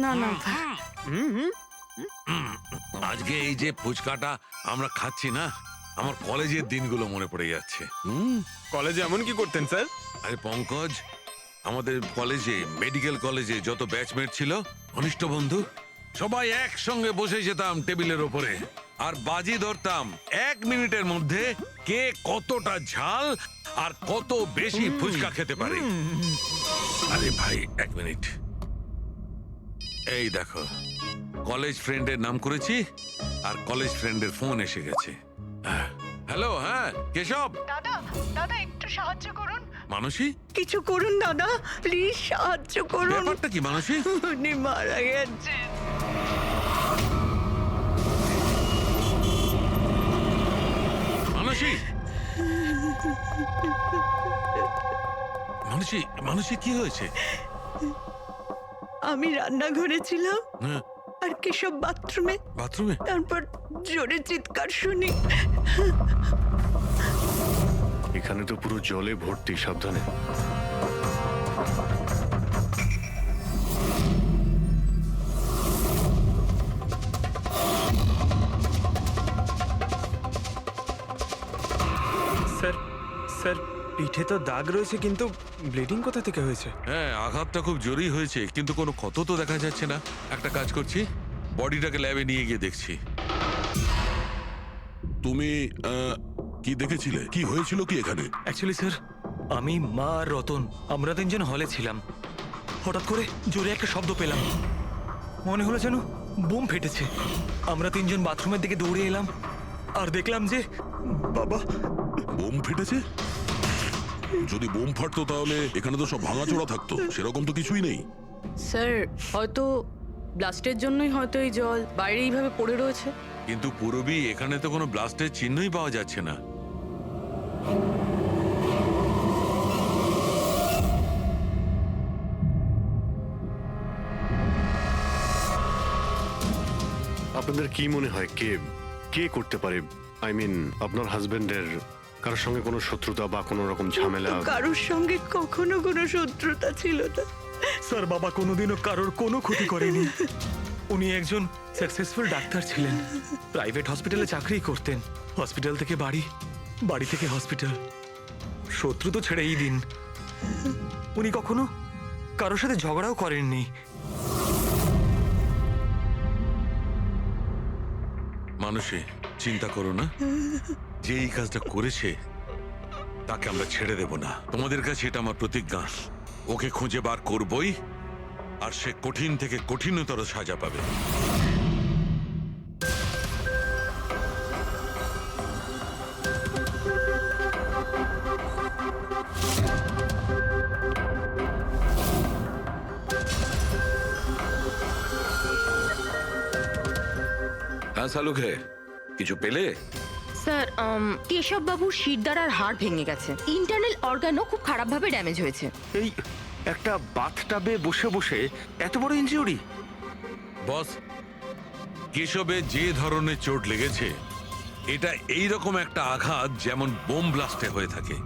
না না আজকে এই যে ফুচকাটা আমরা খাচ্ছি না, আমার কলেজের দিনগুলো মনে পড়ে যাচ্ছে। কলেজে এমন কি করতেন স্যার? আরে পঙ্কজ, আমাদের কলেজে, মেডিকেল কলেজে যত ব্যাচমেট ছিল, ঘনিষ্ঠ বন্ধু, সবাই একসঙ্গে বসে যেতাম টেবিলের ওপরে আর বাজি ধরতাম 1 মিনিটের মধ্যে কে কতটা ঝাল আর কত বেশি ফুচকা খেতে পারে। আরে ভাই 1 মিনিট, এই দেখো কলেজ ফ্রেন্ডের নাম করেছি আর কলেজ ফ্রেন্ডের ফোন এসে গেছে। হ্যালো, হ্যাঁ কেশব। দাদা দাদা একটু সাহায্য করুন। মানসী, কিছু করুন দাদা, প্লিজ সাহায্য করুন। ব্যাপারটা কি মানসী? উনি মারা গেছেন। মানসী, মানসী, মানসী কি হয়েছে? আমি রান্নাঘরে ছিলাম হ্যাঁ, আর কেশব বাথরুমে, বাথরুমে? তারপর জোরে চিৎকার শুনি। এখানে তো পুরো জলে ভর্তি, সাবধানে। স্যার স্যার পিঠে তো দাগ রয়েছে, কিন্তু ব্লিডিং কোথা থেকে হয়েছে? হ্যাঁ, আঘাতটা খুব জোরেই হয়েছে, কিন্তু কোনো ক্ষত তো দেখা যাচ্ছে না। একটা কাজ করছি, বডিটাকে ল্যাবে নিয়ে গিয়ে দেখছি। তুমি কি দেখেছিলে? কি হয়েছিল কি এখানে? অ্যাকচুয়ালি স্যার, আমি, মা আর রতন আমরা 3 জন হলে ছিলাম। হঠাৎ করে জোরে একটা শব্দ পেলাম, মনে হলো যেন বোম ফেটেছে। আমরা 3 জন বাথরুমের দিকে দৌড়ে এলাম আর দেখলাম যে বাবা। বোম ফেটেছে? যদি বোম ফাটতো তাহলে এখানে তো সব ভাঙাচোরা থাকতো, সেরকম তো কিছুই নেই। স্যার, হয়তো ব্লাস্টের জন্যই হয়তো এই জল বাইরে এইভাবে পড়ে রয়েছে। কিন্তু পুরবি, এখানে তো কোনো ব্লাস্টের চিহ্নই পাওয়া যাচ্ছে না। আপনাদের কি মনে হয় কে কে করতে পারে? আই মিন, আপনার হাজবেন্ডের কারোর সঙ্গে কোনো শত্রুতা বা কোনো রকম ঝামেলা? তো কারোর সঙ্গে কখনো কোনো শত্রুতা ছিল না। স্যার, বাবা কোনোদিনও কারোর কোনো ক্ষতি করেনি। উনি একজন সাকসেসফুল ডাক্তার ছিলেন, প্রাইভেট হসপিটালে চাকরি করতেন। হসপিটাল থেকে বাড়ি, বাড়ি থেকে হসপিটাল। শত্রু তো ছেড়েই দিন, উনি কখনো কারোর সাথে ঝগড়াও করেননি। মানুষে চিন্তা করো না, যে এই কাজটা করেছে তাকে আমরা ছেড়ে দেব না। তোমাদের কাছে এটা আমার প্রতিজ্ঞা, ওকে খুঁজে বার করবই, আর সে কঠিন থেকে কঠিনতর সাজা পাবে। হ্যাঁ শালুকে, কিছু পেলে? স্যার, কেশব বাবুর শিরদাঁড়ার হাড় ভেঙে গেছে, ইন্টারনাল অর্গানও খুব খারাপভাবে ড্যামেজ হয়েছে। এই একটা বাথটাবে বসে বসে এত বড় ইনজিউরি? বস, কেশবে যে ধরনের চোট লেগেছে, এটা এইরকম একটা আঘাত যেমন বোম ব্লাস্টে হয়ে থাকে।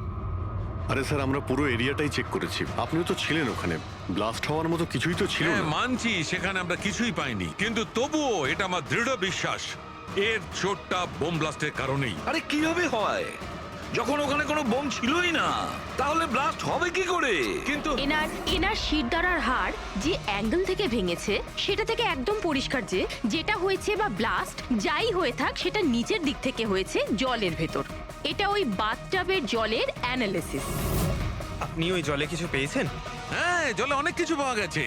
আরে স্যার, আমরা পুরো এরিয়াটাই চেক করেছি, আপনিও তো ছিলেন ওখানে। ব্লাস্ট হওয়ার মতো কিছুই তো ছিল হ্যাঁ না। মানছি, সেখানে আমরা কিছুই পাইনি, কিন্তু তবুও এটা আমার দৃঢ় বিশ্বাস এর চোটটা বোম ব্লাস্টের কারণেই। আরে কিভাবে হয়, যখন ওখানে কোনো বোম ছিলই না? তাহলে ব্লাস্ট হবে কি করে? কিন্তু এনার শিরদাঁড়ার হাড় যে অ্যাঙ্গেল থেকে ভেঙেছে সেটা থেকে একদম পরিষ্কার যে যেটা হয়েছে বা ব্লাস্ট যাই হয়ে থাক, সেটা নিচের দিক থেকে হয়েছে, জলের ভেতর। এটা ওই বাথটাবের জলের অ্যানালিসিস। আপনি ওই জলে কিছু পেয়েছেন? হ্যাঁ, জলে অনেক কিছু পাওয়া গেছে।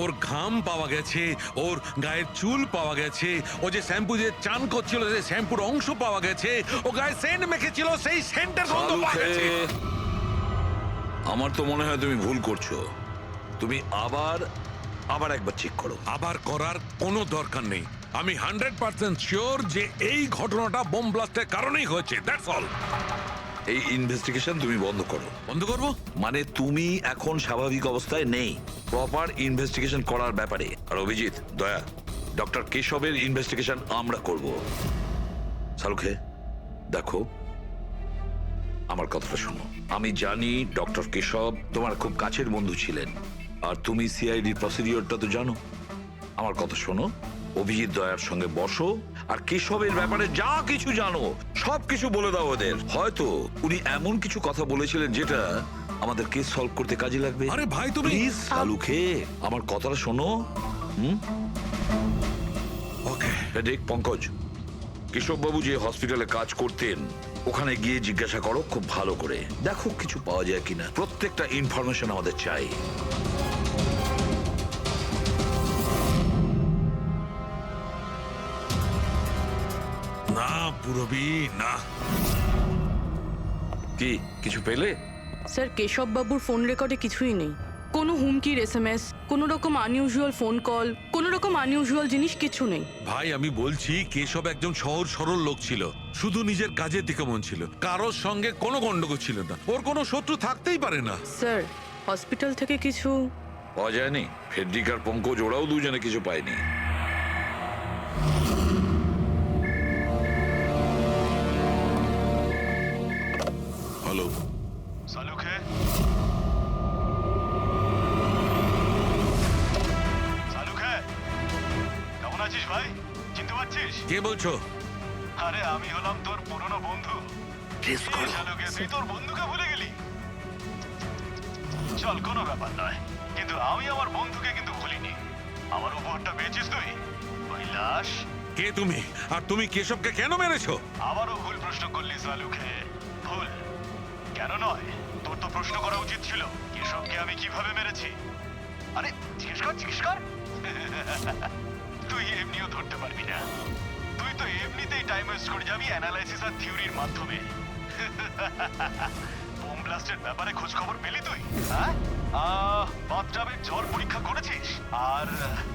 ওর ঘাম পাওয়া গেছে, ওর গায়ের চুল পাওয়া গেছে, ও যে শ্যাম্পু দিয়ে চান করছিল সেই শ্যাম্পুর অংশ পাওয়া গেছে, ও গায়ে সেন্ট মেখেছিল সেই সেন্টের গন্ধ পাওয়া গেছে। আমার তো মনে হয় তুমি ভুল করছো। তুমি আবার একবার চেক করো। আবার করার কোনো দরকার নেই। আমি 100% শিওর যে এই ঘটনাটা বোম ব্লাস্টের কারণেই হয়েছে। That's all. এই ইনভেস্টিগেশন তুমি বন্ধ করো। বন্ধ করবো? মানে তুমি এখন স্বাভাবিক অবস্থায় নেই, প্রপার ইনভেস্টিগেশন করার ব্যাপারে। আর অভিজিৎ, দয়া, ডক্টর কেশবের ইনভেস্টিগেশন আমরা করব। শালুকে দেখো, আমার কথাটা শোনো। আমি জানি ডক্টর কেশব তোমার খুব কাছের বন্ধু ছিলেন, আর তুমি সিআইডি প্রসিডিওরটা তো জানো। আমার কথা শোনো, অভিজিৎ দয়ার সঙ্গে বসো আর কেশবের ব্যাপারে যা কিছু জানো সব কিছু বলে দাও ওদের। হয়তো উনি এমন কিছু কথা বলেছিলেন যেটা আমাদের কেস সলভ করতে কাজে লাগবে। আরে ভাই তুমি প্লিজ সালুখে আমার কথাটা শোনো। ওকে দেখ পঙ্কজ, কেশববাবু যে হসপিটালে কাজ করতেন ওখানে গিয়ে জিজ্ঞাসা করো খুব ভালো করে, দেখো কিছু পাওয়া যায় কিনা। প্রত্যেকটা ইনফরমেশন আমাদের চাই। না পুরবি না। কি কিছু পেলে? স্যার কেশব বাবুর ফোন রেকর্ডে কিছুই নেই। কোনো হুমকির এসএমএস, কোনো রকম আনইউজুয়াল ফোন কল, কোনো রকম আনইউজুয়াল জিনিস কিছু নেই। ভাই আমি বলছি কেশব একজন সহজ সরল লোক ছিল, শুধু নিজের কাজের দিকে মন ছিল, কারোর সঙ্গে কোনো গন্ডগোল ছিল না, ওর কোনো শত্রু থাকতেই পারে না। স্যার হসপিটাল থেকে কিছু পাওয়া যায়নি? ফেডরিক আর পঙ্কজ ওরাও দুজনে কিছু পায়নি। হ্যালো, সালুখে সালুখে কেমন আছিস ভাই? চিনতে পারছিস? কে বলছো? আরে আমি হলাম তোর পুরনো বন্ধু। সালুখে তুই তোর বন্ধুকে ভুলে গেলি? চল কোনো ব্যাপার নয়, কিন্তু আমি আমার বন্ধুকে কিন্তু ভুলিনি। আমার উপহারটা পেয়েছিস তুই? ওই লাশ। কে তুমি? আর তুমি কেশবকে কেন মেরেছো? আবারও ভুল প্রশ্ন করলি সালুখে। ভুল কেন নয়, তোর তো প্রশ্ন করা উচিত ছিল কেশবকে আমি কিভাবে মেরেছি। আরে জিজ্ঞেস কর জিজ্ঞেস কর। তুই এমনিও ধরতে পারবি না, তুই তো এমনিতেই টাইম ওয়েস্ট করে যাবি অ্যানালাইসিস আর থিওরির মাধ্যমে। বোম ব্লাস্টের ব্যাপারে খোঁজ খবর পেলি তুই? হ্যাঁ, বাথটাবের জ্বর পরীক্ষা করেছিস? আর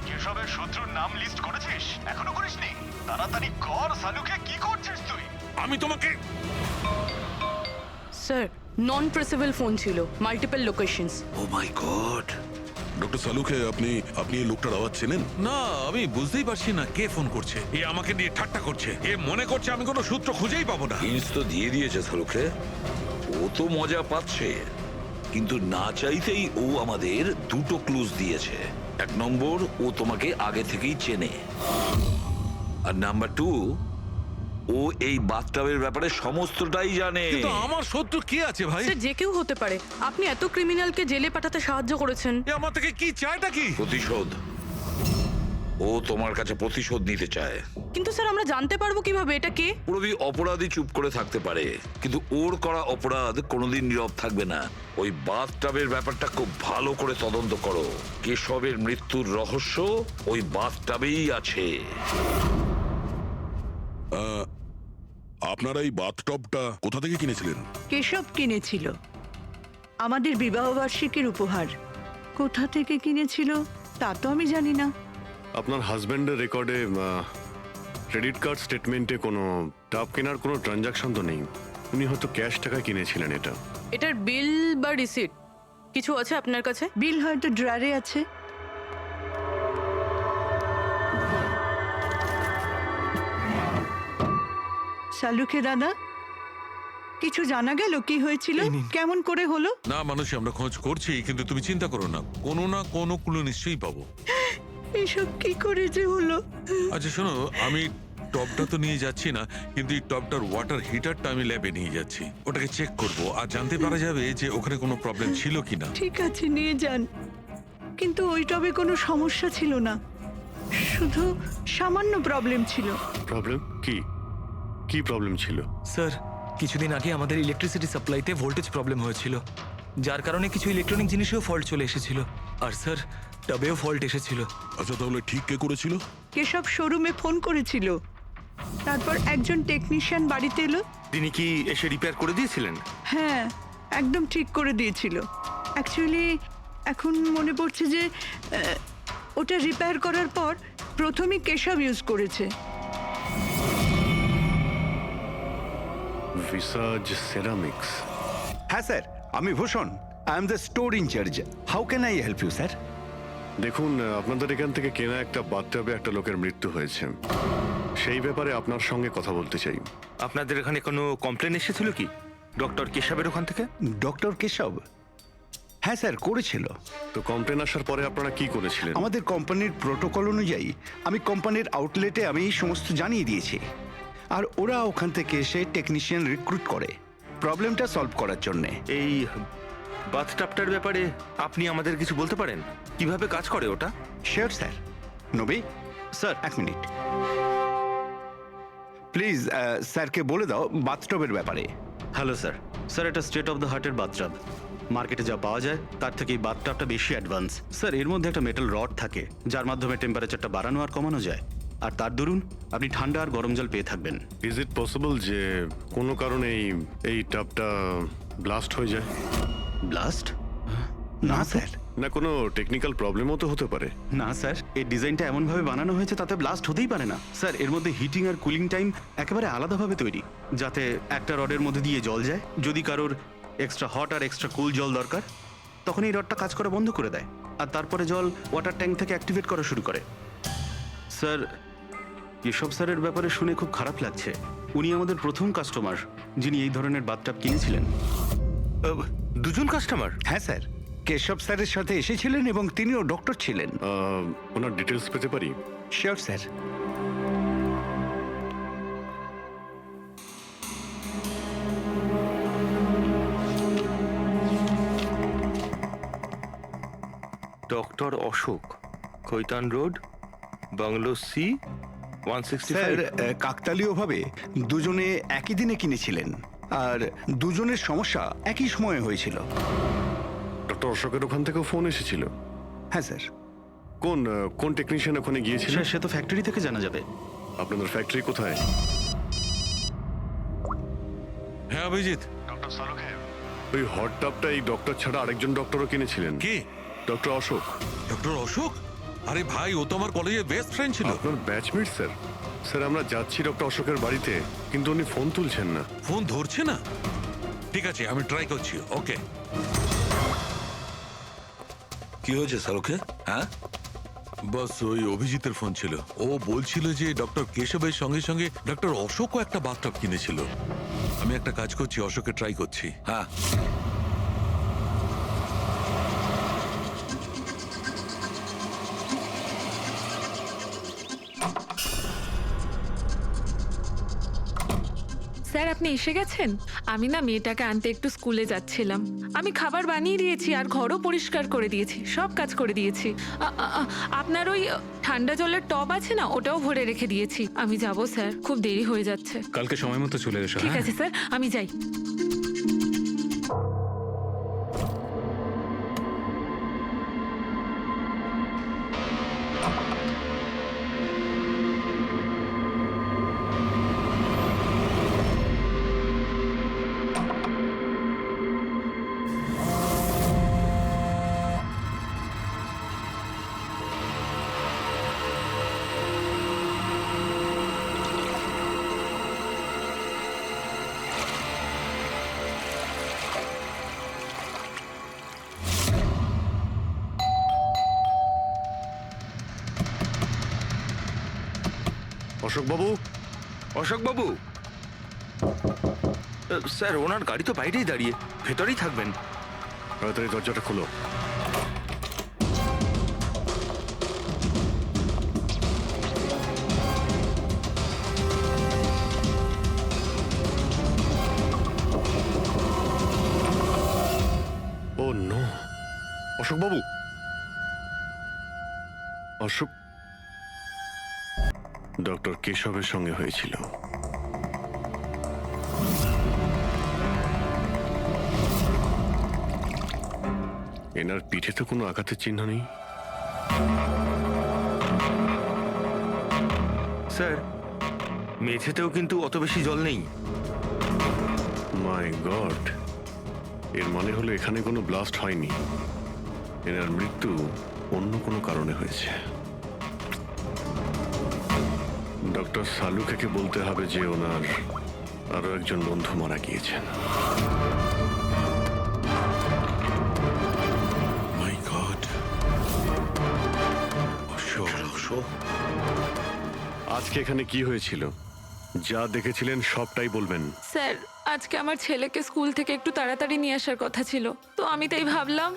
কেশবের শত্রুর নাম লিস্ট করেছিস? এখনো করিসনি? তাড়াতাড়ি কর সালুকে, কি করছিস তুই? আমি তোমাকে স্যার নন ট্রেসেবল ফোন ছিল, মাল্টিপল লোকেশনস। ও মাই গড। ডক্টর সালুখে, আপনি এই লোকটার আওয়াজ চেনেন? না, আমি বুঝতেই পারছি না কে ফোন করছে। এ আমাকে নিয়ে ঠাট্টা করছে, এ মনে করছে আমি কোনো সূত্র খুঁজেই পাবো না। হিন্টস তো দিয়ে দিয়েছে সালুখে, ও তো মজা পাচ্ছে, কিন্তু না চাইতেই ও আমাদের দুটো ক্লুজ দিয়েছে। এক নম্বর, ও তোমাকে আগে থেকেই চেনে, আর নাম্বার 2, ও এই বাথটাবের ব্যাপারে সমস্তটাই জানে। কিন্তু আমার শত্রু কে আছে ভাই? স্যার যে কেউ হতে পারে। আপনি এত ক্রিমিনালকে জেলে পাঠাতে সাহায্য করেছেন। এ আমার থেকে কি চায়টা কি? প্রতিশোধ। ও তোমার কাছে প্রতিশোধ নিতে চায়। কিন্তু স্যার আমরা জানতে পারবো কিভাবে এটা কে? পুরোপুরি অপরাধী চুপ করে থাকতে পারে, কিন্তু ওর করা অপরাধ কোনোদিন নীরব থাকবে না। ওই বাথটাবের ব্যাপারটা খুব ভালো করে তদন্ত করো। কেশবের মৃত্যুর রহস্য ওই বাথটাবেই আছে। আপনারা এই বাথটবটা কোথা থেকে কিনেছিলেন? কেশব কিনেছিল, আমাদের বিবাহবার্ষিকীর উপহার। কোথা থেকে কিনেছিল তা তো আমি জানি না। আপনার হাজব্যান্ডের রেকর্ডে ক্রেডিট কার্ড স্টেটমেন্টে কোনো টাব কেনার কোনো ট্রানজাকশন তো নেই। উনি হয়তো ক্যাশ টাকায় কিনেছিলেন এটা। এটার বিল বা রিসিট কিছু আছে আপনার কাছে? বিল হয়তো ড্রয়ারে আছে। সালুখে দাদা, কিছু জানা গেল কি হয়েছিল, কেমন করে হলো? না মানুষ, আমরা খোঁজ করছি, কিন্তু তুমি চিন্তা করো না, কোনো না কোনো ক্লু নিশ্চয়ই পাবো। এসব কি করে যে হলো? আচ্ছা শোনো, আমি টপটা তো নিয়ে যাচ্ছি না, কিন্তু এই টপটার ওয়াটার হিটারটা আমি ল্যাবে নিয়ে যাচ্ছি। ওটাকে চেক করব আর জানতে পারা যাবে যে ওখানে কোনো প্রবলেম ছিল কিনা। ঠিক আছে, নিয়ে যান, কিন্তু ওই টবে কোনো সমস্যা ছিল না, শুধু সামান্য প্রবলেম ছিল। প্রবলেম কি? কি প্রবলেম ছিল? স্যার কিছুদিন আগে আমাদের ইলেকট্রিসিটি সাপ্লাইতে ভোল্টেজ প্রবলেম হয়েছিল, যার কারণে কিছু ইলেকট্রনিক জিনিসেও ফল্ট চলে এসেছিল। আর স্যার টবেও ফল্ট এসেছিল। আচ্ছা, তাহলে ঠিক কে করেছিল? কেশব শোরুমে ফোন করেছিল, তারপর একজন টেকনিশিয়ান বাড়িতে এলো। তিনি কি এসে রিপেয়ার করে দিয়েছিলেন? হ্যাঁ, একদম ঠিক করে দিয়েছিল। অ্যাকচুয়ালি এখন মনে পড়ছে যে ওটা রিপেয়ার করার পর প্রথমেই কেশব ইউজ করেছে। ভিসাজ সেরামিক্স। হ্যাঁ স্যার, আমি Bhushan. I am the store in charge. How can I help you sir? দেখুন, আপনাদের এখান থেকে কেনা একটা বাথটাবে একটা লোকের মৃত্যু হয়েছে, সেই ব্যাপারে আপনার সঙ্গে কথা বলতে চাই। আপনাদের এখানে কোনো কমপ্লেন এসেছিল কি ডক্টর কেশবের ওখান থেকে? ডক্টর কেশব? হ্যাঁ স্যার করেছিল। তো কমপ্লেন আসার পরে আপনারা কি করেছিলেন? আমাদের কোম্পানির প্রোটোকল অনুযায়ী আমি কোম্পানির আউটলেটে আমি এই সমস্ত জানিয়ে দিয়েছি, আর ওরা ওখান থেকে এসে টেকনিশিয়ান রিক্রুট করে প্রবলেমটা সলভ করার জন্যে। এই বাথটাবটার ব্যাপারে আপনি আমাদের কিছু বলতে পারেন? কিভাবে কাজ করে ওটা? Sure sir. নবী স্যার, এক মিনিট প্লিজ, স্যারকে বলে দাও বাথটবের ব্যাপারে। Hello sir. স্যার, এটা স্টেট অফ দ্য হার্টের বাথটাব। মার্কেটে যা পাওয়া যায় তার থেকে এই বাথটাবটা বেশি অ্যাডভান্স। স্যার, এর মধ্যে একটা মেটাল রড থাকে যার মাধ্যমে টেম্পারেচারটা বাড়ানো আর কমানো যায়, আর তার দরুন আপনি ঠান্ডা আর গরম জল পেয়ে থাকবেন। ইজ ইট পসিবল যে কোনো কারণে এই টাবটা ব্লাস্ট হয়ে যায়? ব্লাস্ট? না স্যার। না কোনো টেকনিক্যাল প্রবলেমও তো হতে পারে। না স্যার, এই ডিজাইনটা এমনভাবে বানানো হয়েছে তাতে ব্লাস্ট হতেই পারে না। স্যার, এর মধ্যে হিটিং আর কুলিং টাইম একেবারে আলাদাভাবে তৈরি, যাতে একটা রডের মধ্যে দিয়ে জল যায়। যদি কারোর এক্সট্রা হট আর এক্সট্রা কুল জল দরকার, তখন এই রডটা কাজ করা বন্ধ করে দেয়, আর তারপরে জল ওয়াটার ট্যাঙ্ক থেকে অ্যাক্টিভেট করা শুরু করে। স্যার, কেশব স্যারের ব্যাপারে শুনে খুব খারাপ লাগছে। উনি আমাদের প্রথম কাস্টমার যিনি এই ধরনের বাথটাব কিনেছিলেন। দুজন কাস্টমার? হ্যাঁ স্যার, কেশব স্যারের সাথে এসেছিলেন এবং তিনিও ডক্টর ছিলেন। ওনার ডিটেলস পেতে পারি? Sure sir. Doctor Ashok, Khaitan road, bungalow C, 165। Sir, কাকতালীয়ভাবে দুজনে একই দিনে কিনেছিলেন, আর দুজনের সমস্যা একই সময়ে হয়েছিল। ডক্টর অশোকের ওখান থেকেও ফোন এসেছিল? হ্যাঁ স্যার। কোন টেকনিশিয়ান ওখানে গিয়েছিল? সে তো ফ্যাক্টরি থেকে জানা যাবে। আপনাদের ফ্যাক্টরি কোথায়? হ্যাঁ অভিজিৎ। ডক্টর সালুখে, ওই হট টাবটা এই ডক্টর ছাড়া আরেকজন ডক্টরও কিনেছিলেন। কে? ডক্টর অশোক। ডক্টর অশোক? আরে ভাই, ও তো আমার কলেজের বেস্ট ফ্রেন্ড ছিল। আপনার ব্যাচমেট স্যার। স্যার, আমরা যাচ্ছি ডক্টর অশোকের বাড়িতে, কিন্তু উনি ফোন তুলছেন না। ফোন ধরছে না? ঠিক আছে, আমি ট্রাই করছি। ওকে। কি হয়েছে শাহরুখে? হ্যাঁ, বাস ওই অভিজিতের ফোন ছিল। ও বলছিল যে ডক্টর কেশবের সঙ্গে সঙ্গে ডক্টর অশোকও একটা বাথটব কিনেছিল। আমি একটা কাজ করছি, অশোকে ট্রাই করছি। হ্যাঁ। স্যার, আপনি এসে গেছেন? আমি না মেয়েটাকে আনতে একটু স্কুলে যাচ্ছিলাম। আমি খাবার বানিয়ে দিয়েছি আর ঘরও পরিষ্কার করে দিয়েছি, সব কাজ করে দিয়েছি। আপনার ওই ঠান্ডা জলের টব আছে না, ওটাও ভরে রেখে দিয়েছি। আমি যাব স্যার, খুব দেরি হয়ে যাচ্ছে। কালকে সময় মতো চলে এসো। ঠিক আছে স্যার, আমি যাই। অশোক বাবু। অশোক বাবু, স্যার ওনার গাড়ি তো বাইরেই দাঁড়িয়ে, ভেতরেই থাকবেন। তাড়াতাড়ি দরজাটা খোলো। ও নো, অশোক বাবু। অশোক ডক্টর কেশবের সঙ্গে হয়েছিল। এনার পিঠে তো কোনো আঘাতের চিহ্ন নেই। স্যার, মেঝেতেও কিন্তু অত বেশি জল নেই। মাই গড, এর মানে হলো এখানে কোনো ব্লাস্ট হয়নি। এনার মৃত্যু অন্য কোনো কারণে হয়েছে। ডক্টর সালুখেকে বলতে হবে যে ওনার আরো একজন বন্ধু মারা গিয়েছেন। মাই গড। আজকে এখানে কি হয়েছিল? যা দেখেছিলেন সবটাই বলবেন। স্যার আজকে আমার ছেলেকে স্কুল থেকে একটু তাড়াতাড়ি নিয়ে আসার কথা ছিল, তো আমি তাই ভাবলাম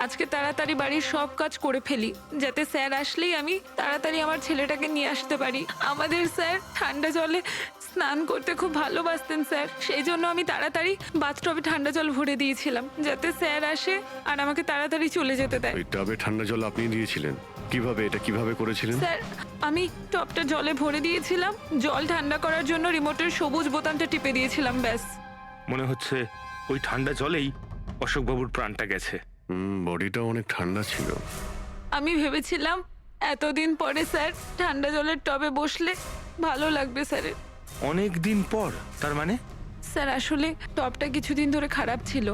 আজকে তাড়াতাড়ি বাড়ির সব কাজ করে ফেলি, যাতে স্যার আসলেই আমি তাড়াতাড়ি আমার ছেলেটাকে নিয়ে আসতে পারি। আমাদের স্যার ঠান্ডা জলে স্নান করতে খুব ভালোবাসতেন স্যার, সেই জন্য আমি তাড়াতাড়ি বাথটবে ঠান্ডা জল ভরে দিয়েছিলাম, যাতে স্যার আসে আর আমাকে তাড়াতাড়ি চলে যেতে দেয়। ওই টাবে ঠান্ডা জল আপনি দিয়েছিলেন? কিভাবে করেছিলেন? স্যার আমি টপটা জলে ভরে দিয়েছিলাম, জল ঠান্ডা করার জন্য রিমোটের সবুজ বোতামটা টিপে দিয়েছিলাম, ব্যাস। মনে হচ্ছে ওই ঠান্ডা জলেই অশোকবাবুর প্রাণটা গেছে। বডিটা অনেক ঠান্ডা ছিল। আমি ভেবেছিলাম এতদিন পরে স্যার ঠান্ডা জলের টবে বসলে ভালো লাগবে স্যারের। অনেক দিন পর? তার মানে? স্যার আসলে টবটা কিছুদিন ধরে খারাপ ছিল,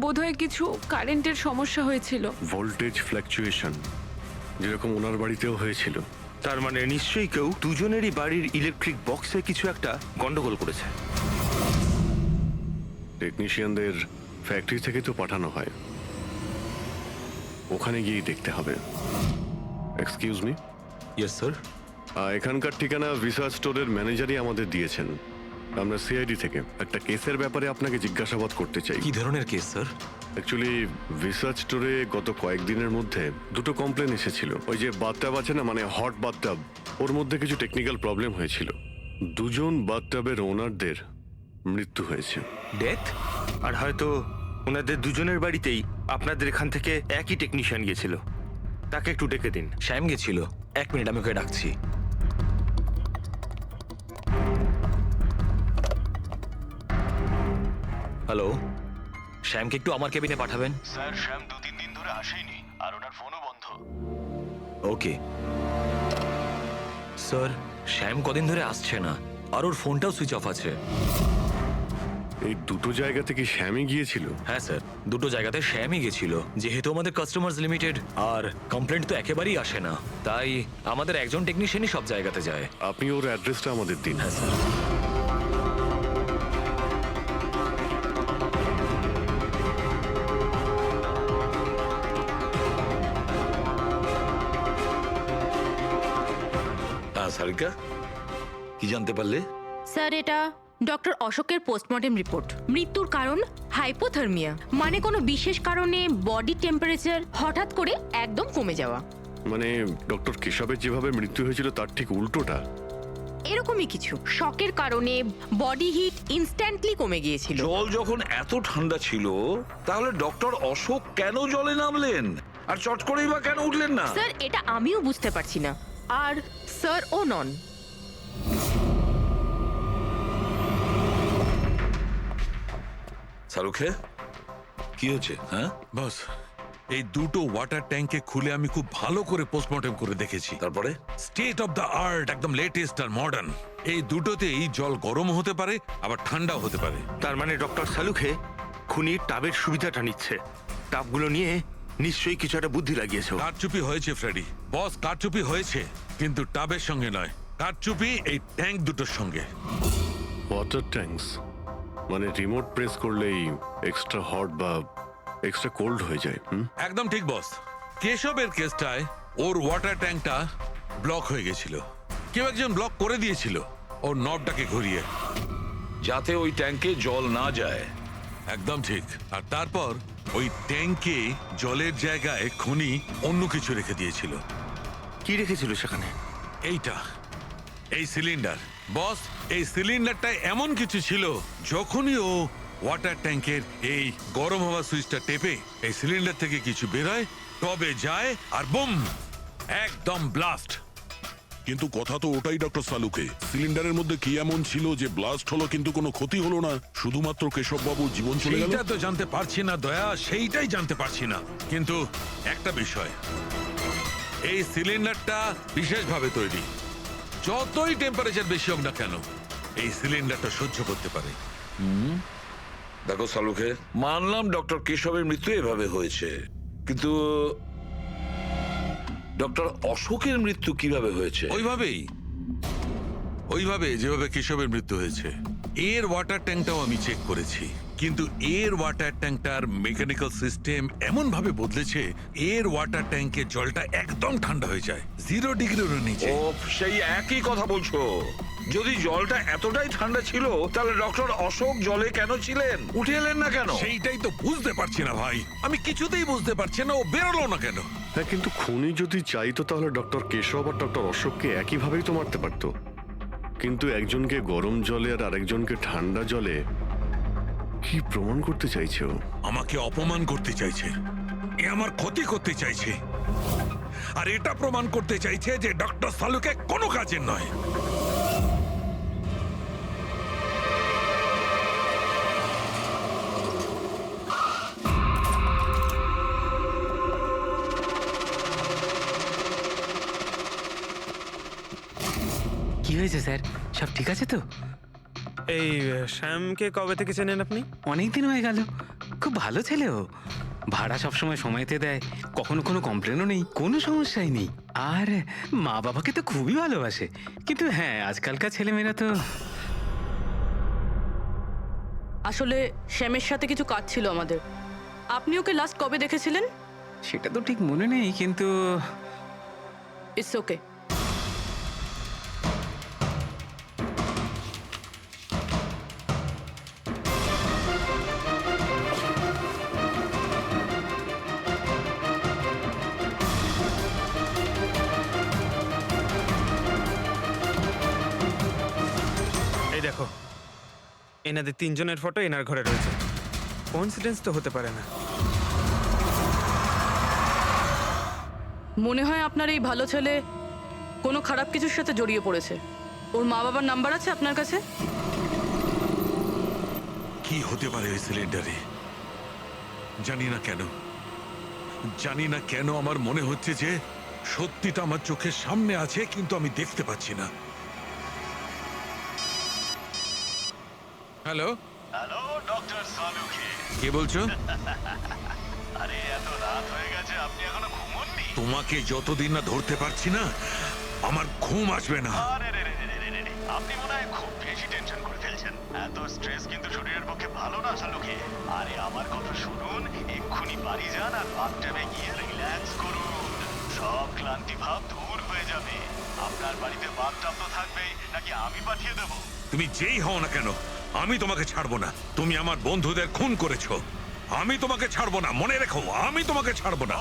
বোধহয় কিছু কারেন্টের সমস্যা হয়েছিল। ভোল্টেজ ফ্ল্যাকচুয়েশন, যেরকম ওনার বাড়িতেও হয়েছিল। তার মানে নিশ্চয়ই কেউ দুজনেরই বাড়ির ইলেকট্রিক বক্সে কিছু একটা গন্ডগোল করেছে। টেকনিশিয়ানদের ফ্যাক্টরি থেকে তো পাঠানো হয়, ওখানে গিয়েই দেখতে হবে। Excuse me. Yes sir. এখানকার ঠিকানা রিসার্চ স্টোরের ম্যানেজারই আমাদের দিয়েছেন। আমরা সিআইডি থেকে একটা কেসের ব্যাপারে আপনাকে জিজ্ঞাসাবাদ করতে চাই। কি ধরনের কেস স্যার? অ্যাকচুয়ালি রিসার্চ স্টোরে গত কয়েকদিনের মধ্যে দুটো কমপ্লেন এসেছিল। ওই যে বাথটাব আছে না, মানে হট বাথটাব, ওর মধ্যে কিছু টেকনিক্যাল প্রবলেম হয়েছিল। দুজন বাথটাবের ওনারদের মৃত্যু হয়েছে। ডেথ? আর হয়তো ওনাদের দুজনের বাড়িতেই আপনাদের এখান থেকে একই টেকনিশিয়ান গেছিল। তাকে একটু ডেকে দিন। শ্যাম গেছিল। 1 মিনিট, আমি ওকে ডাকছি। হ্যালো, শ্যামকে একটু আমার কেবিনে পাঠাবেন। স্যার শ্যাম 2-3 দিন ধরে আসেনি আর ওনার ফোনও বন্ধ। ওকে স্যার, শ্যাম কদিন ধরে আসছে না আর ওর ফোনটাও সুইচ অফ আছে। এই দুটো জায়গাতে কি শ্যামই গিয়েছিল? হ্যাঁ স্যার, দুটো জায়গাতে শ্যামই গেছিল। যেহেতু আমাদের কাস্টমার্স লিমিটেড আর কমপ্লেন্ট তো একেবারেই আসে না, তাই আমাদের একজন টেকনিশিয়ানই সব জায়গাতে যায়। আপনি ওর অ্যাড্রেসটা আমাদের দিন। হ্যাঁ স্যার। হ্যাঁ সারিকা, কি জানতে পারলে? স্যার এটা ডক্টর অশোকের পোস্টমর্টেম রিপোর্ট। মৃত্যুর কারণ হাইপোথার্মিয়া, মানে কোনো বিশেষ কারণে বডি টেম্পারেচার হঠাৎ করে একদম কমে যাওয়া। মানে ডক্টর কেশবের যেভাবে মৃত্যু হয়েছিল তার ঠিক উল্টোটা। এরকমই কিছু। শকের কারণে বডি হিট ইনস্ট্যান্টলি কমে গিয়েছিল। জল যখন এত ঠান্ডা ছিল, তাহলে ডক্টর অশোক কেন জলে নামলেন আর চট করেই বা কেন উঠলেন না? স্যার এটা আমিও বুঝতে পারছি না, আর স্যার ও নন। শাহরুখে কি হচ্ছে? হ্যাঁ বস, এই দুটো ওয়াটার ট্যাঙ্কে খুলে আমি খুব ভালো করে পোস্টমর্টেম করে দেখেছি। তারপরে স্টেট অফ দ্য আর্ট, একদম লেটেস্ট আর মডার্ন। এই দুটোতেই জল গরম হতে পারে আবার ঠান্ডাও হতে পারে। তার মানে ডক্টর শালুখে খুনির টাবের সুবিধাটা নিচ্ছে। টাবগুলো নিয়ে নিশ্চয়ই কিছু একটা বুদ্ধি লাগিয়েছে। কারচুপি হয়েছে ফ্রেডি বস, কারচুপি হয়েছে, কিন্তু টাবের সঙ্গে নয়। কারচুপি এই ট্যাঙ্ক দুটোর সঙ্গে। ওয়াটার ট্যাঙ্কস মানে রিমোট প্রেস করলেই এক্সট্রা হট বা এক্সট্রা কোল্ড হয়ে যায়। একদম ঠিক বস। কেশবের কেসটায় ওর ওয়াটার ট্যাঙ্কটা ব্লক হয়ে গেছিল। কেউ একজন ব্লক করে দিয়েছিল ওর নবটাকে ঘুরিয়ে, যাতে ওই ট্যাঙ্কে জল না যায়। একদম ঠিক। আর তারপর ওই ট্যাঙ্কে জলের জায়গায় খুনি অন্য কিছু রেখে দিয়েছিল। কি রেখেছিল সেখানে? এইটা, এই সিলিন্ডার। বস, এই সিলিন্ডারটা এমন কিছু ছিল, যখনই ও ওয়াটার ট্যাঙ্কের এই গরম হওয়া সুইচটা টেপে এই সিলিন্ডার থেকে কিছু বেরোয়, টবে যায় আর বুম, একদম ব্লাস্ট। কিন্তু কথা তো ওটাই ডক্টর সালুকে, সিলিন্ডারের মধ্যে কি এমন ছিল যে ব্লাস্ট হলো কিন্তু কোনো ক্ষতি হলো না, শুধুমাত্র কেশববাবুর জীবন চলে গেল? সেইটা তো জানতে পারছি না দয়া, সেইটাই জানতে পারছি না। কিন্তু একটা বিষয়, এই সিলিন্ডারটা বিশেষভাবে তৈরি। যতই টেম্পারেচার বেশি হোক না কেন, এই সিলিন্ডারটা সহ্য করতে পারে। দেখো শালুখে, মানলাম ডক্টর কেশবের মৃত্যু এভাবে হয়েছে, কিন্তু ডক্টর অশোকের মৃত্যু কিভাবে হয়েছে? ওইভাবে যেভাবে কেশবের মৃত্যু হয়েছে। এর ওয়াটার ট্যাঙ্কটাও আমি চেক করেছি, কিন্তু এর ওয়াটার ট্যাঙ্কটার মেকানিক্যাল সিস্টেম এমন ভাবে বদলেছে, এর ওয়াটার ট্যাঙ্কের জলটা একদম ঠান্ডা হয়ে যায়, 0 ডিগ্রিরও নিচে। ও সেই একই কথা বলছো। যদি জলটা এতটাই ঠান্ডা ছিল তাহলে ডক্টর অশোক জলে কেন ছিলেন? উঠে এলেন না কেন? সেইটাই তো বুঝতে পারছি না ভাই, আমি কিছুতেই বুঝতে পারছি না ও বেরোলো না কেন। হ্যাঁ, কিন্তু খুনি যদি চাইতো তাহলে ডক্টর কেশব আর ডক্টর অশোককে একইভাবেই তো মারতে পারতো। কিন্তু একজনকে গরম জলে আর আরেকজনকে ঠান্ডা জলে কি প্রমাণ করতে চাইছে ও? আমাকে অপমান করতে চাইছে, এ আমার ক্ষতি করতে চাইছে, আর এটা প্রমাণ করতে চাইছে যে ডক্টর সালুকে কোনো কাজের নয়। কি হয়েছে স্যার, সব ঠিক আছে তো? এই শ্যামকে কবে থেকে চেনেন আপনি? অনেক দিন হয়ে গেল, খুব ভালো ছেলে ও। ভাড়া সবসময় সময়তে দেয়, কখনো কোনো কমপ্লেনও নেই, কোনো সমস্যাই নেই। আর মা বাবাকে তো খুবই ভালোবাসে। কিন্তু হ্যাঁ, আজকালকার ছেলেমেয়েরা তো... আসলে শ্যামের সাথে কিছু কাজ ছিল আমাদের। আপনি ওকে লাস্ট কবে দেখেছিলেন? সেটা তো ঠিক মনে নেই, কিন্তু ইটস ওকে। এই দেখো, এনাদের তিনজনের ফটো এনার ঘরে রয়েছে। কোইন্সিডেন্স তো হতে পারে না। মনে হয় আপনার এই ভালো ছেলে কোনো খারাপ কিছুর সাথে জড়িয়ে পড়েছে। ওর মা বাবার নাম্বার আছে আপনার কাছে? কি হতে পারে ওই সিলিন্ডারে? জানি না কেন, জানি না কেন আমার মনে হচ্ছে যে সত্যিটা আমার চোখের সামনে আছে, কিন্তু আমি দেখতে পাচ্ছি না। হ্যালো, হ্যালো ডক্টর সালুকে। কে বলছো? আরে এত রাত হয়ে গেছে, আপনি এখনো ঘুমোননি? তোমাকে যতদিন না ধরতে পারছি না, আমার ঘুম আসবে না। আরে রে রে রে রে রে রে, আপনি মনে হয় খুব বেশি টেনশন করে ফেলছেন। এত স্ট্রেস কিন্তু শরীরের পক্ষে ভালো না সালুকে। আরে আমার কথা শুনুন, এক্ষুনি বাড়ি যান আর বাথটাবে গিয়ে রিল্যাক্স করুন। সব ক্লান্তি ভাব দূর হয়ে যাবে। আপনার বাড়িতে বাথটাব তো থাকবেই, নাকি আমি পাঠিয়ে দেবো? তুমি যেই হও না কেন, আমি তোমাকে ছাড়বো না। তুমি আমার বন্ধুদের খুন করেছো, আমি তোমাকে ছাড়বো না। মনে রেখো, আমি তোমাকে ছাড়বো না। ও,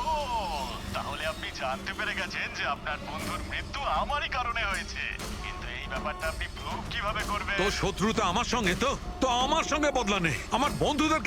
তাহলে আপনি জানতে পেরে গেছেন যে আপনার বন্ধুর মৃত্যু আমারই কারণে হয়েছে। কিন্তু এই ব্যাপারটা আপনি প্রুভ কিভাবে করবেন? তো শত্রুতা আমার সঙ্গে, তো আমার সঙ্গে বদলা নেই। আমার বন্ধুদের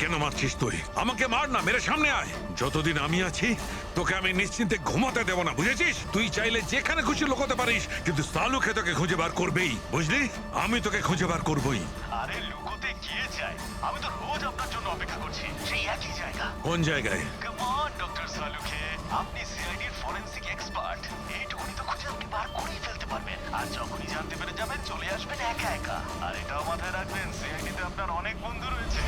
কেন মারছিস তুই? আমাকে মার না, মেরে সামনে আয়। যতদিন আমি আছি তোকে আমি নিশ্চিন্তে ঘুমাতে দেব না, বুঝেছিস? তুই চাইলে যেখানে খুশি লুকোতে পারিস, কিন্তু সালুকে তোকে খুঁজে বার করবেই, বুঝলি? আমি তোকে খুঁজে বার করবই। আরে লুকোতে গিয়ে যায়, আমি তো রোজ আপনার জন্য অপেক্ষা করছি, সেই একই জায়গা। কোন জায়গায়? কাম অন ডক্টর সালুকে, আপনি সিআইডির ফরেনসিক এক্সপার্ট। এইটুকুনি তো খুঁজে আপনি বার করেই ফেলতে পারবেন। আর যখনই জানতে পেরে যাবেন, চলে আসবেন একা একা। আর এটাও মাথায় রাখবেন, সিআইডিতে আপনার অনেক বন্ধু রয়েছে।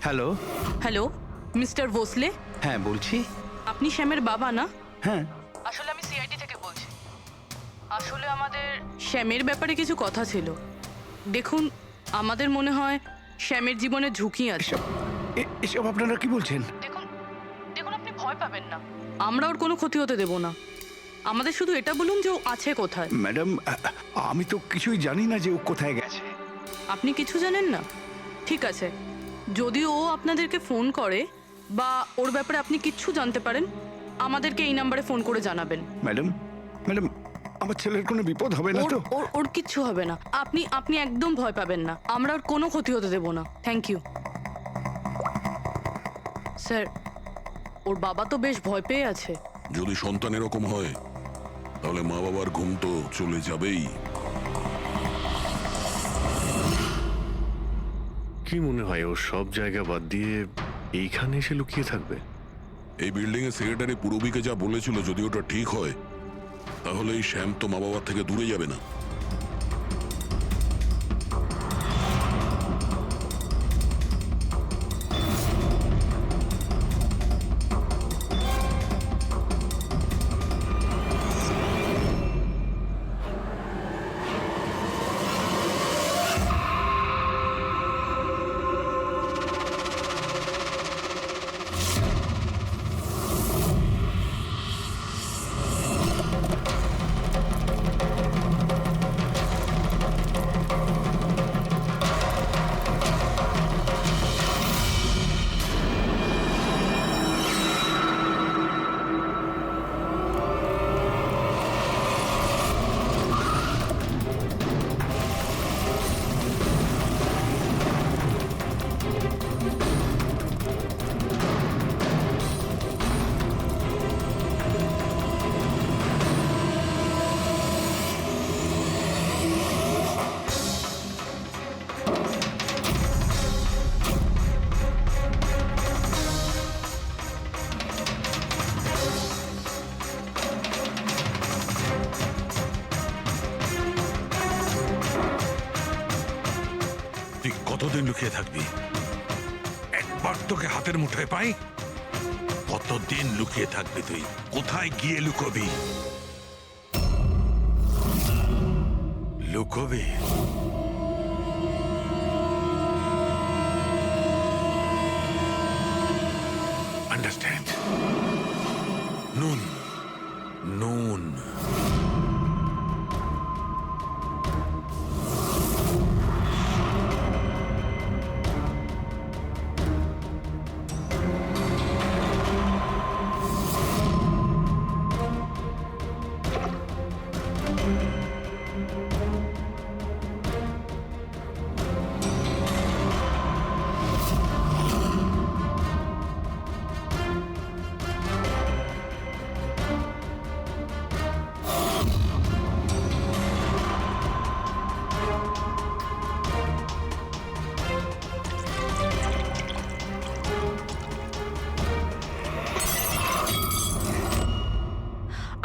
হ্যালো। হ্যালো মিস্টার ভোসলে, হ্যাঁ বলছি। আপনি শ্যামের বাবা না? হ্যাঁ। আসলে আমি সিআইডি থেকে বলছি। আসলে আমাদের শ্যামের ব্যাপারে কিছু কথা ছিল। দেখুন, আমাদের মনে হয় শ্যামের জীবনে ঝুঁকি আছে। এসব আপনারা কি বলছেন? দেখুন আপনি ভয় পাবেন না, আমরা ওর কোনো ক্ষতি হতে দেব না। আমাদের শুধু এটা বলুন যে ও আছে কোথায়। ম্যাডাম, আমি তো কিছুই জানি না যে ও কোথায় গেছে। আপনি কিছু জানেন না? ঠিক আছে, যদি ও আপনাদেরকে ফোন করে বা ওর ব্যাপারে আপনি কিচ্ছু জানতে পারেন, আমাদেরকে এই নাম্বারে ফোন করে জানাবেন। ম্যাডাম, আমার ছেলের কোনো বিপদ হবে না তো? ওর কিচ্ছু হবে না। আপনি একদম ভয় পাবেন না, আমরা ওর কোনো ক্ষতি হতে দেব না। Thank you sir. ওর বাবা তো বেশ ভয় পেয়ে আছে। যদি সন্তান এরকম হয় তাহলে মা বাবার ঘুম তো চলে যাবেই। কি মনে হয় ও সব জায়গা বাদ দিয়ে এইখানে এসে লুকিয়ে থাকবে? এই বিল্ডিং এর সেক্রেটারি পূরবীকে যা বলেছিল, যদি ওটা ঠিক হয় তাহলে এই শ্যাম তো মা বাবার থেকে দূরে যাবে না। তুই কতদিন লুকিয়ে থাকবি? একবার তোকে হাতের মুঠোয় পাই, কতদিন লুকিয়ে থাকবি তুই? কোথায় গিয়ে লুকোবি? লুকোবি? আন্ডারস্ট্যান্ড? নুন, নুন।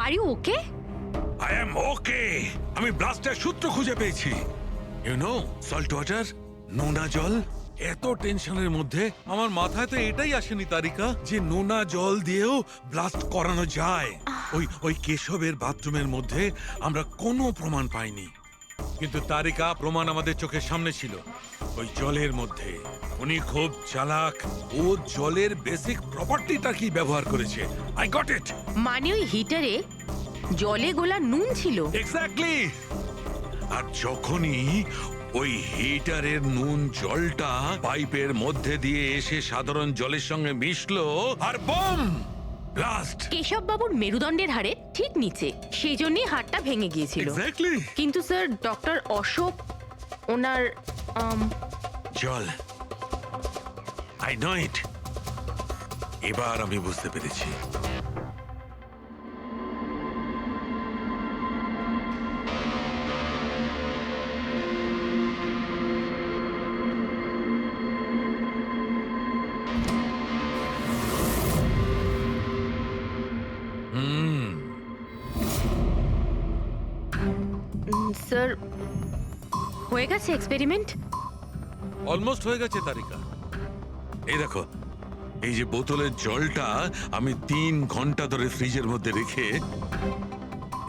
Are you okay? I am okay. আমি ব্লাস্টের সূত্র খুঁজে পেয়েছি। ইউ নো, সল্ট ওয়াটার, নোনা জল। এত টেনশনের মধ্যে আমার মাথায় তো এটাই আসেনি তারিকা যে নোনা জল দিয়েও ব্লাস্ট করানো যায়। ওই কেশবের বাথরুমের মধ্যে আমরা কোনো প্রমাণ পাইনি, কিন্তু তারিকা প্রমাণ আমাদের চোখের সামনে ছিল। ওই জলের মধ্যে উনি খুব চালাক, ও জলের বেসিক প্রপার্টিটা কি ব্যবহার করেছে। I got it. মানে ওই হিটারে জলে গোলা নুন ছিল? এক্স্যাক্টলি। আর যখনই ওই হিটারের নুন জলটা পাইপের মধ্যে দিয়ে এসে সাধারণ জলের সঙ্গে মিশলো, আর বম, ব্লাস্ট। কেশব বাবুর মেরুদণ্ডের হাড়ে ঠিক নিচে, সেই জন্যই হাড়টা ভেঙে গিয়েছিল। এক্স্যাক্টলি। কিন্তু স্যার, ডক্টর অশোক ওনার জল, আই নো ইট। এবার আমি বুঝতে পেরেছি। স্যার, হয়ে গেছে এক্সপেরিমেন্ট? অলমোস্ট হয়ে গেছে তারিকা। এই দেখো, এই যে বোতলের জলটা আমি 3 ঘন্টা ধরে ফ্রিজের মধ্যে রেখে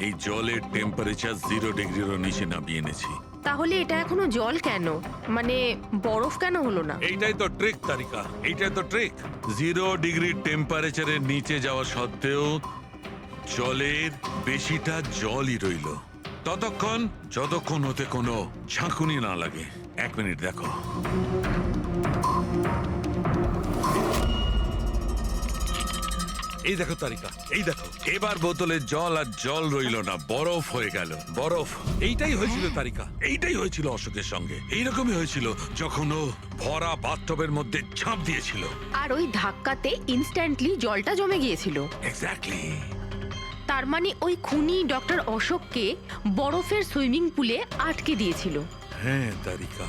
এই জলের টেম্পারেচার 0 ডিগ্রিরও নিচে নামিয়ে এনেছি। তাহলে এটা এখনো জল কেন? মানে বরফ কেন হলো না? এইটাই তো ট্রিক তারিকা, এইটাই তো ট্রিক। 0 ডিগ্রি টেম্পারেচারের নিচে যাওয়া সত্ত্বেও জলের বেশিটা জলই রইল ততক্ষণ, যতক্ষণ ওতে কোনো ঝাঁকুনি না লাগে। 1 মিনিট দেখো। এই দেখো তারিকা, এই দেখো, এবার বোতলে জল আর জল রইল না, বরফ হয়ে গেল। বরফ। এইটাই হয়েছিল তারিকা, এইটাই হয়েছিল অশোকের সঙ্গে। এইরকমই হয়েছিল যখন ও ভরা বাথটবের মধ্যে ঝাঁপ দিয়েছিল। আর ওই ধাক্কাতে ইনস্ট্যান্টলি জলটা জমে গিয়েছিল। এক্স্যাক্টলি। তার মানে ওই খুনি ডক্টর অশোককে বরফের সুইমিং পুলে আটকে দিয়েছিল। হ্যাঁ তারিকা।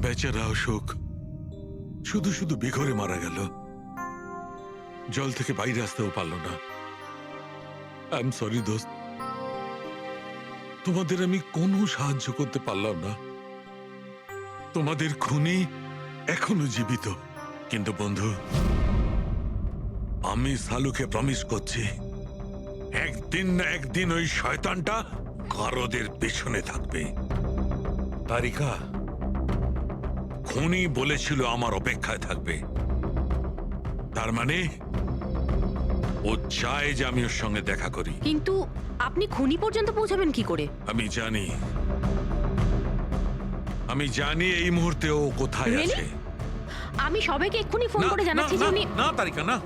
বেচারা অশোক শুধু শুধু বেঘরে মারা গেল, জল থেকে বাইরে আসতেও পারল না। আই এম সরি দোস্ত, তোমাদের আমি কোনো সাহায্য করতে পারলাম না। তোমাদের খুনি এখনো জীবিত। কিন্তু বন্ধু, আমি সালুকে প্রমিস করছি, একদিন না একদিন ওই শয়তানটা কারোদের পেছনে থাকবে। তারিকা, খুনি বলেছিল আমার অপেক্ষায় থাকবে, তার মানে ও চায় যে আমি ওর সঙ্গে দেখা করি। কিন্তু আপনি খুনি পর্যন্ত পৌঁছাবেন কি করে? আমি জানি এই মুহূর্তে ও কোথায় Really? আছে। আমি সবাইকে এক্ষুনি ফোন করে জানাচ্ছি যে উনি... না তারিকা, না।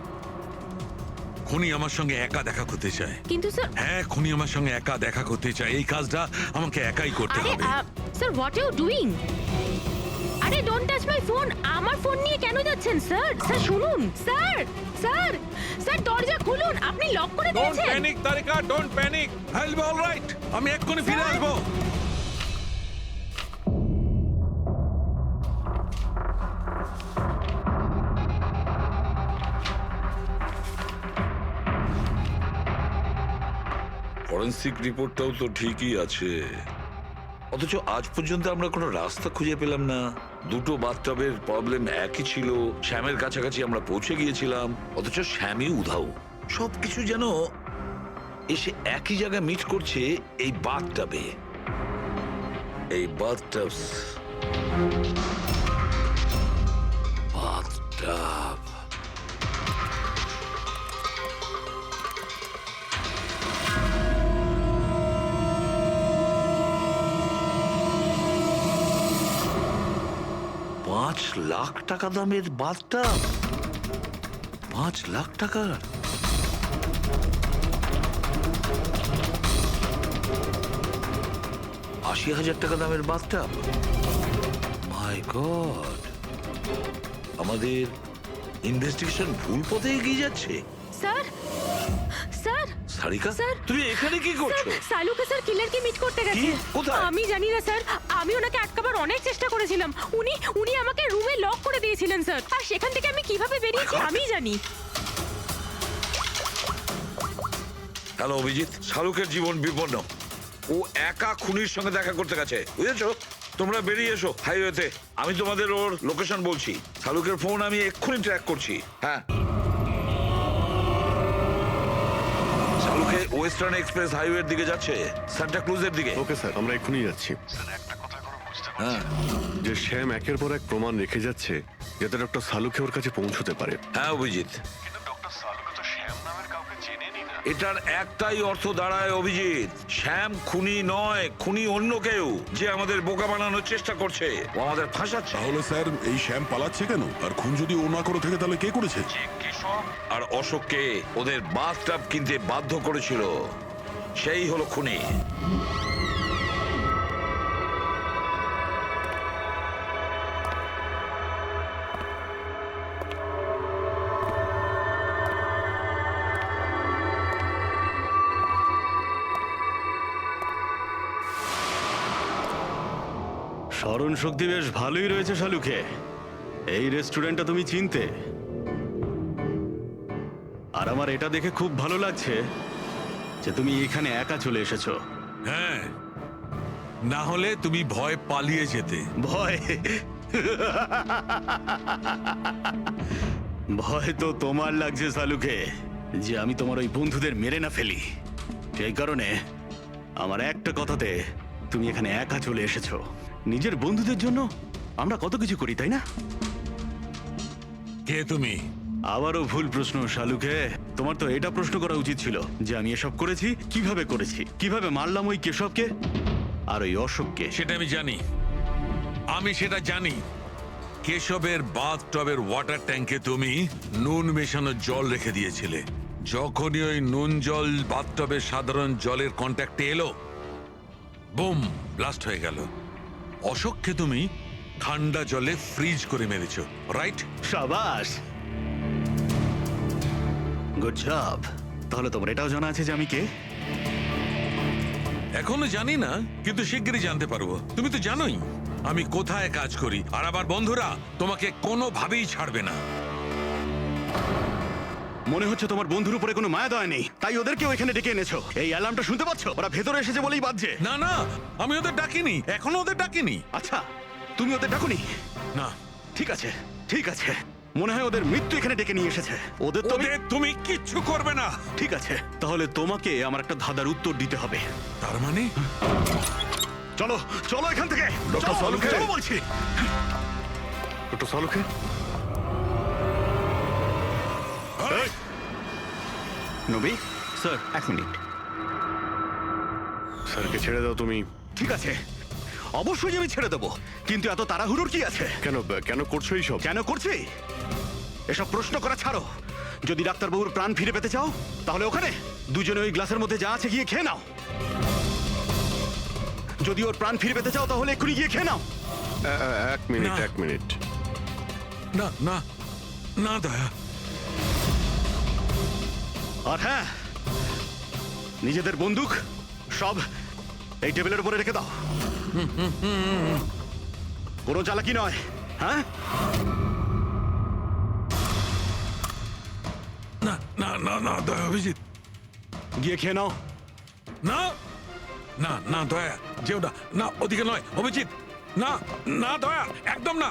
খুনি আমার সঙ্গে একা দেখা করতে চায়। কিন্তু স্যার... হ্যাঁ, খুনি আমার সঙ্গে একা দেখা করতে চায়। এই কাজটা আমাকে একাই করতে আরে হবে। Sir, what you doing? আরে ডোন্ট টাচ মাই ফোন। আমার ফোন নিয়ে কেন যাচ্ছেন স্যার? স্যার শুনুন, স্যার স্যার স্যার দরজা খুলুন। আপনি লক করে ডোন্ট দিয়েছেন। Panic Tarika, don't panic. I will be alright. আমি এক্ষুনি ফিরে আসবো। ফরেন্সিক রিপোর্টটাও তো ঠিকই আছে, অথচ আজ পর্যন্ত আমরা কোনো রাস্তা খুঁজে পেলাম না। দুটো বাথটবের প্রবলেম একই ছিল, শ্যামের কাছাকাছি আমরা পৌঁছে গিয়েছিলাম, অথচ শ্যামই উধাও। সবকিছু যেন এসে একই জায়গায় মিট করছে এই বাথটবে। এই বাথটব বাথটব $5,00,000 দামের বাথটব, 5 লাখ টাকার। $80,000 দামের বাথটব। মাই গড, আমাদের ইনভেস্টিগেশন ভুল পথে এগিয়ে যাচ্ছে। স্যার স্যার সারিকা, স্যার, তুমি এখানে কি করছো? সালুকে স্যার কিলারকে মিট করতে গেছে। কোথায়? আমি জানি না স্যার, আমি ওনাকে আটকাবার অনেক চেষ্টা করেছিলাম। উনি আমাকে রুমে লক করে দিয়েছিলেন স্যার, আর সেখান থেকে আমি কিভাবে বেরিয়েছি আমি জানি। হ্যালো অভিজিৎ, শাহরুখের জীবন বিপন্ন। ও একা খুনির সঙ্গে দেখা করতে গেছে, বুঝেছো? তোমরা বেরিয়ে এসো হাইওয়েতে, আমি তোমাদের ওর লোকেশন বলছি। শাহরুখের ফোন আমি এক্ষুনি ট্র্যাক করছি। হ্যাঁ, শাহরুখে ওয়েস্টার্ন এক্সপ্রেস হাইওয়ের দিকে যাচ্ছে, সান্টা ক্রুজের দিকে। ওকে স্যার, আমরা এক্ষুনি যাচ্ছি। হ্যাঁ, যে শ্যাম একের পর এক প্রমাণ রেখে যাচ্ছে যাতে ডক্টর সালুকে ওর কাছে পৌঁছতে পারে। হ্যাঁ অভিজিৎ, কিন্তু ডক্টর সালুকে তো শ্যাম নামের কাউকে চেনেনি না। এটার একটাই অর্থ দাঁড়ায় অভিজিৎ, শ্যাম খুনি নয়, খুনি অন্য কেউ, যে আমাদের বোকা বানানোর চেষ্টা করছে, ও আমাদের ফাঁসাচ্ছে। তাহলে স্যার এই শ্যাম পালাচ্ছে কেন? আর খুন যদি ও না করে থাকে তাহলে কে করেছে? আর অশোককে ওদের বাথটব কিনতে বাধ্য করেছিল, সেই হলো খুনি। স্মরণ শক্তি বেশ ভালোই রয়েছে শালুকে। এই রেস্টুরেন্টটা তুমি চিনতে, আর আমার এটা দেখে খুব ভালো লাগছে যে তুমি এখানে একা চলে এসেছো। হ্যাঁ, না হলে তুমি ভয় পালিয়ে যেতে। ভয়? ভয় তো তোমার লাগছে শালুকে, যে আমি তোমার ওই বন্ধুদের মেরে না ফেলি। সেই কারণে আমার একটা কথাতে তুমি এখানে একা চলে এসেছো। নিজের বন্ধুদের জন্য আমরা কত কিছু করি, তাই না? কে তুমি? আবারও ভুল প্রশ্ন শালুকে। তোমার তো এটা প্রশ্ন করা উচিত ছিল যে আমি এসব করেছি, কিভাবে মারলাম ওই কেশবকে আর ওই অশোককে। সেটা আমি সেটা জানি। কেশবের বাথটবের ওয়াটার ট্যাঙ্কে তুমি নুন মেশানো জল রেখে দিয়েছিলে। যখনই ওই নুন জল বাথটবের সাধারণ জলের কন্ট্যাক্টে এলো, বুম, ব্লাস্ট হয়ে গেল। অশোককে তুমি ঠান্ডা জলে ফ্রিজ করে মেরেছো, রাইট? শাবাশ, গুড জব। তাহলে তোমার এটাও জানা আছে যে আমি কে? এখনো জানি না, কিন্তু শিগগিরই জানতে পারবো। তুমি তো জানোই আমি কোথায় কাজ করি, আর আমার বন্ধুরা তোমাকে কোনোভাবেই ছাড়বে না। মনে হচ্ছে তোমার বন্ধুর উপরে কোনো মায়া দয়া নেই, তাই ওদেরকেও এখানে ডেকে এনেছো। এই অ্যালার্মটা শুনতে পাচ্ছ? ওরা ভেতরে এসেছে বলেই বাজছে। না না, আমি ওদের ডাকিনি, এখনো ওদের ডাকিনি। আচ্ছা, তুমি ওদের ডাকুনি? না। ঠিক আছে, ঠিক আছে। মনে হয় ওদের মৃত্যু এখানে ডেকে নিয়ে এসেছে। ওদের তুমি কিচ্ছু করবে না। ঠিক আছে, তাহলে তোমাকে আমার একটা ধাঁধার উত্তর দিতে হবে। তার মানে? চলো চলো এখান থেকে। ডক্টর সালুকে, চলো বলছি। ডক্টর সালুকে, নবী স্যার, 1 মিনিট। স্যারকে ছেড়ে দাও তুমি। ঠিক আছে, অবশ্যই আমি ছেড়ে দেবো, কিন্তু এত তাড়াহুড়োর কি আছে? কেন করছো এইসব? কেন করছি এসব প্রশ্ন করা ছাড়ো। যদি ডাক্তারবাবুর প্রাণ ফিরে পেতে চাও তাহলে ওখানে দুজনে ওই গ্লাসের মধ্যে যা আছে গিয়ে খেয়ে নাও। যদি ওর প্রাণ ফিরে পেতে চাও তাহলে এক্ষুনি গিয়ে খেয়ে নাও। 1 মিনিট। না না না দয়া। আর হ্যাঁ, নিজেদের বন্দুক সব এই টেবিলের উপরে রেখে দাও। কোনো চালাকি নয়, হ্যাঁ? না না না না দয়া, অভিজিৎ গিয়ে খেয়ে নাও। না না না দয়া যেও না, না ওদিকে নয় অভিজিৎ, না না দয়া একদম না,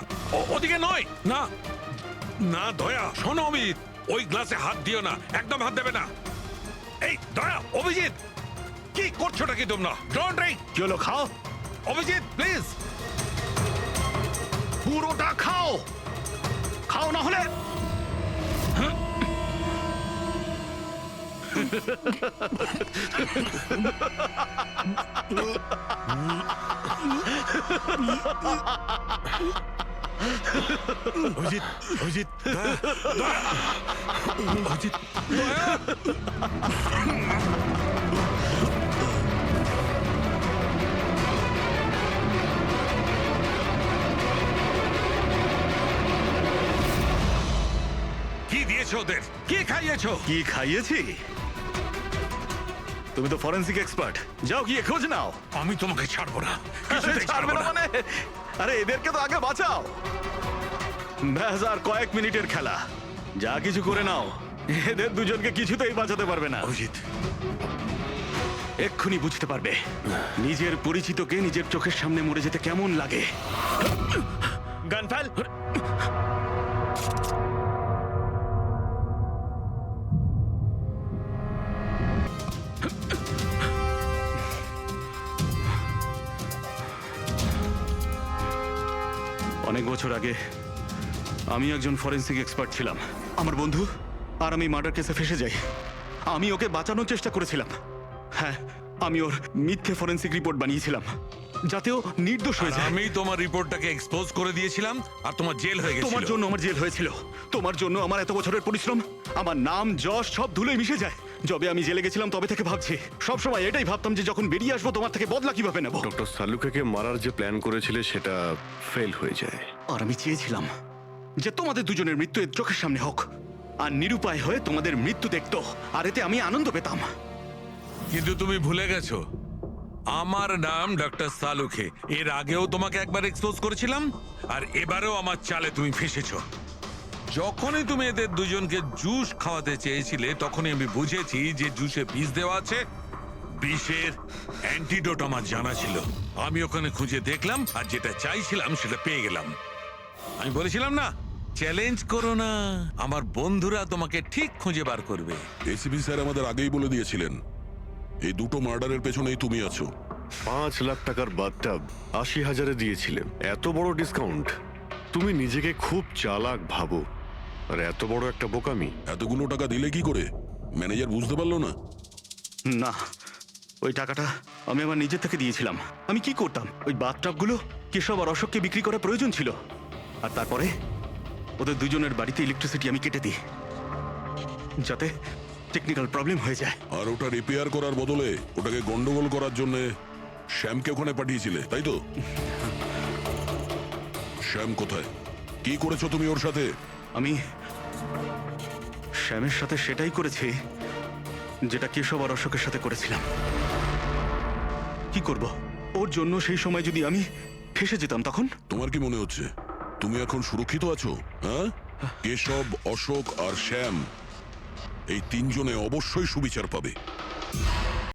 ওদিকে নয়, না না দয়া শোনো অভিজিৎ, ওই গ্লাসে হাত দিও না, একদম হাত দেবে না। এই দয়া অভিজিৎ কি করছোটা কি তোমরা? Don't drink. চলো খাও, অভিজিৎ প্লিজ। পুরোটা খাও, খাও না হলে অভিজিৎ অভিজিৎ দয়া দয়া অভিজিৎ দয়া। কি দিয়েছো ওদের? কি খাইয়েছো? কি খাইয়েছি? তুমি তো ফরেন্সিক এক্সপার্ট, যাও গিয়ে খোঁজ নাও। আমি তোমাকে ছাড়বো না, কিছুতেই ছাড়বো না। মানে আরে এদেরকে তো আগে বাঁচাও। ব্যাস আর কয়েক মিনিটের খেলা, যা কিছু করে নাও, এদের দুজনকে কিছুতেই বাঁচাতে পারবে না। অভিজিৎ এক্ষুনি বুঝতে পারবে নিজের পরিচিতকে নিজের চোখের সামনে মরে যেতে কেমন লাগে। গান ফেল। অনেক বছর আগে আমি একজন ফরেন্সিক এক্সপার্ট ছিলাম। আমার বন্ধু আর আমি মার্ডার কেসে ফেসে যাই। আমি ওকে বাঁচানোর চেষ্টা করেছিলাম। হ্যাঁ, আমি ওর মিথ্যে ফরেন্সিক রিপোর্ট বানিয়েছিলাম যাতে ও নির্দোষ হয়ে যায়। আমি তোমার রিপোর্টটাকে এক্সপোজ করে দিয়েছিলাম আর তোমার জেল হয়ে গেছিল। তোমার জন্য আমার জেল হয়েছিল, তোমার জন্য আমার এত বছরের পরিশ্রম, আমার নাম যশ সব ধুলোয় মিশে যায়। যবে আমি জেলে গেছিলাম তবে থেকে ভাবছি, সবসময় এটাই ভাবতাম যে যখন বেরিয়ে আসবো তোমার থেকে বদলা কিভাবে নেব। ডক্টর সালুকেকে মারার যে প্ল্যান করেছিলে সেটা ফেল হয়ে যায়। আর আমি চেয়েছিলাম যে তোমাদের দুজনের মৃত্যু এর চোখের সামনে হোক, আর নিরুপায় হয়ে তোমাদের মৃত্যু দেখতো, আর এতে আমি আনন্দ পেতাম। কিন্তু তুমি ভুলে গেছো আমার নাম ডক্টর সালুকে। এর আগেও তোমাকে একবার এক্সপোজ করেছিলাম আর এবারেও আমার চালে তুমি ফেসেছো। যখনই তুমি এদের দুজনকে জুস খাওয়াতে চেয়েছিলে তখনই আমি বুঝেছি যে জুসে বিষ দেওয়া আছে। বিষের অ্যান্টিডোট আমার জানা ছিল। আমি ওখানে খুঁজে দেখলাম আর যেটা চাইছিলাম সেটা পেয়ে গেলাম। আমি বলেছিলাম না, চ্যালেঞ্জ করো না, আমার বন্ধুরা তোমাকে ঠিক খুঁজে বার করবে। এসিপি স্যার আমাদের আগেই বলে দিয়েছিলেন এই দুটো মার্ডারের পেছনেই তুমি আছো। 5 লাখ টাকার বাথটাব 80,000-এ দিয়েছিলে, এত বড় ডিসকাউন্ট। তুমি নিজেকে খুব চালাক ভাবো, আর এত বড় একটা বোকামি। এতগুলো টাকা দিলে কি করে? ম্যানেজার বুঝতে পারলো না? না, ওই টাকাটা আমি আমার নিজের থেকে দিয়েছিলাম। আমি কি করতাম, ওই বাথটাবগুলো কেশব আর অশোককে বিক্রি করা প্রয়োজন ছিল, আর তারপরে ওদের দুজনের বাড়িতে ইলেকট্রিসিটি আমি কেটে দিই যাতে টেকনিক্যাল প্রবলেম হয়ে যায়। আর ওটা রিপেয়ার করার বদলে ওটাকে গন্ডগোল করার জন্য শ্যামকে ওখানে পাঠিয়েছিলে, তাই তো? শ্যাম কোথায়? কি করেছো তুমি ওর সাথে? আমি শ্যামের সাথে সেটাই করেছি যেটা কেশব আর অশোকের সাথে করেছিলাম। কি করব, ওর জন্য সেই সময় যদি আমি ফেসে যেতাম তখন? তোমার কি মনে হচ্ছে তুমি এখন সুরক্ষিত আছো? হ্যাঁ, কেশব, অশোক আর শ্যাম এই তিনজনে অবশ্যই সুবিচার পাবে।